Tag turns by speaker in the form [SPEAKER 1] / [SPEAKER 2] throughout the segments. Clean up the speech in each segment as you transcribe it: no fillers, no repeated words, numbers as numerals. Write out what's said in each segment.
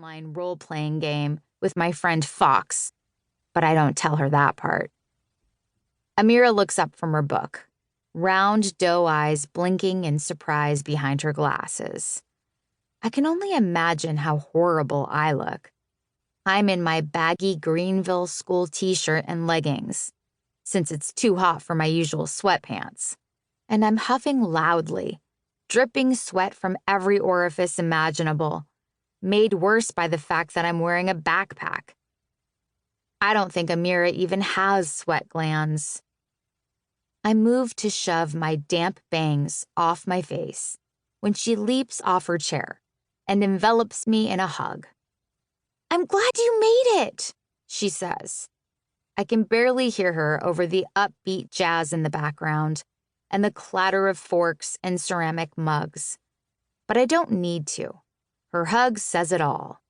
[SPEAKER 1] online role-playing game with my friend Fox, but I don't tell her that part. Amira looks up from her book, round doe eyes blinking in surprise behind her glasses. I can only imagine how horrible I look. I'm in my baggy Greenville school t-shirt and leggings, since it's too hot for my usual sweatpants, and I'm huffing loudly, dripping sweat from every orifice imaginable, made worse by the fact that I'm wearing a backpack. I don't think Amira even has sweat glands. I move to shove my damp bangs off my face when she leaps off her chair and envelops me in a hug. "I'm glad you made it," she says. I can barely hear her over the upbeat jazz in the background and the clatter of forks and ceramic mugs. But I don't need to. Her hug says it all.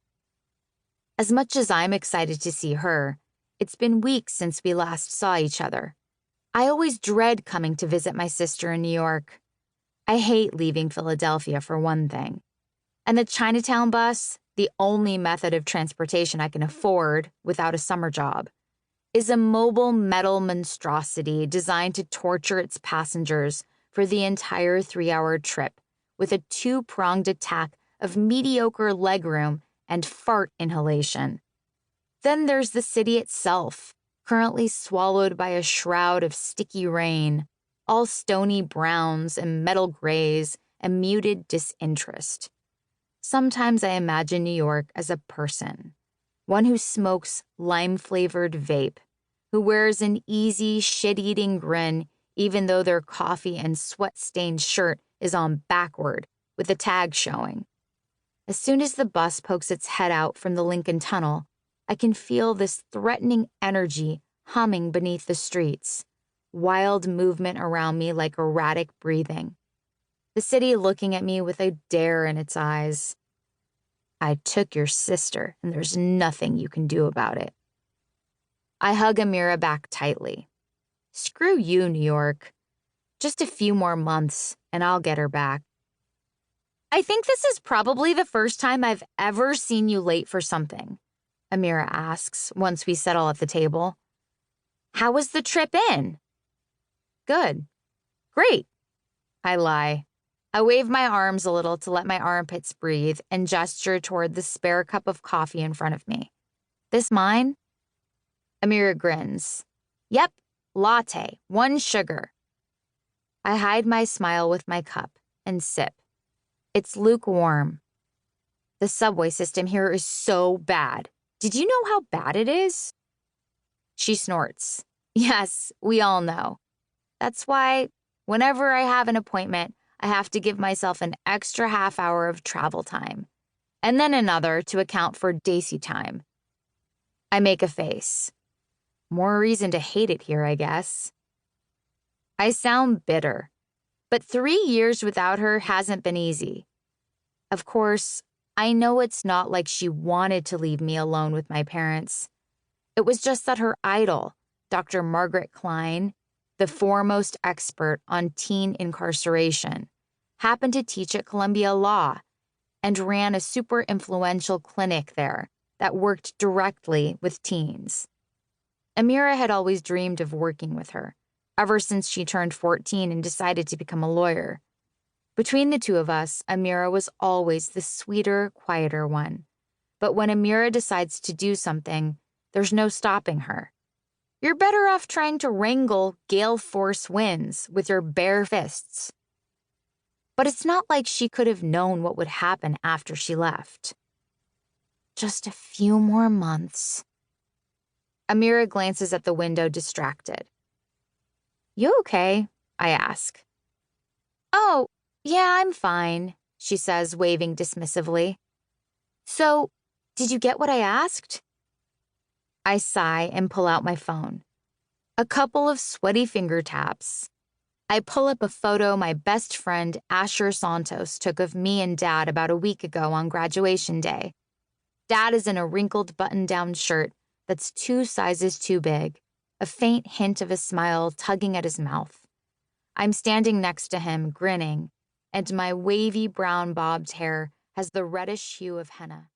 [SPEAKER 1] As much as I'm excited to see her, it's been weeks since we last saw each other. I always dread coming to visit my sister in New York. I hate leaving Philadelphia, for one thing. And the Chinatown bus, the only method of transportation I can afford without a summer job, is a mobile metal monstrosity designed to torture its passengers for the entire 3-hour trip with a 2-pronged attack of mediocre legroom and fart inhalation. Then there's the city itself, currently swallowed by a shroud of sticky rain, all stony browns and metal grays and muted disinterest. Sometimes I imagine New York as a person, one who smokes lime-flavored vape, who wears an easy, shit-eating grin even though their coffee and sweat-stained shirt is on backward with the tag showing. As soon as the bus pokes its head out from the Lincoln Tunnel, I can feel this threatening energy humming beneath the streets, wild movement around me like erratic breathing. The city looking at me with a dare in its eyes. I took your sister, and there's nothing you can do about it. I hug Amira back tightly. Screw you, New York. Just a few more months, and I'll get her back. I think this is probably the first time I've ever seen you late for something, Amira asks once we settle at the table. How was the trip in? Good. Great. I lie. I wave my arms a little to let my armpits breathe and gesture toward the spare cup of coffee in front of me. This mine? Amira grins. Yep, latte, 1 sugar. I hide my smile with my cup and sip. It's lukewarm. The subway system here is so bad. Did you know how bad it is? She snorts. Yes, we all know. That's why, whenever I have an appointment, I have to give myself an extra half hour of travel time, and then another to account for Daisy time. I make a face. More reason to hate it here, I guess. I sound bitter, but 3 years without her hasn't been easy. Of course, I know it's not like she wanted to leave me alone with my parents. It was just that her idol, Dr. Margaret Klein, the foremost expert on teen incarceration, happened to teach at Columbia Law and ran a super influential clinic there that worked directly with teens. Amira had always dreamed of working with her, ever since she turned 14 and decided to become a lawyer. Between the two of us, Amira was always the sweeter, quieter one. But when Amira decides to do something, there's no stopping her. You're better off trying to wrangle gale force winds with your bare fists. But it's not like she could have known what would happen after she left. Just a few more months. Amira glances at the window, distracted. You okay? I ask. Oh, yeah, I'm fine, she says, waving dismissively. So, did you get what I asked? I sigh and pull out my phone. A couple of sweaty finger taps. I pull up a photo my best friend Asher Santos took of me and Dad about a week ago on graduation day. Dad is in a wrinkled button-down shirt that's 2 sizes too big, a faint hint of a smile tugging at his mouth. I'm standing next to him, grinning, and my wavy brown bobbed hair has the reddish hue of henna.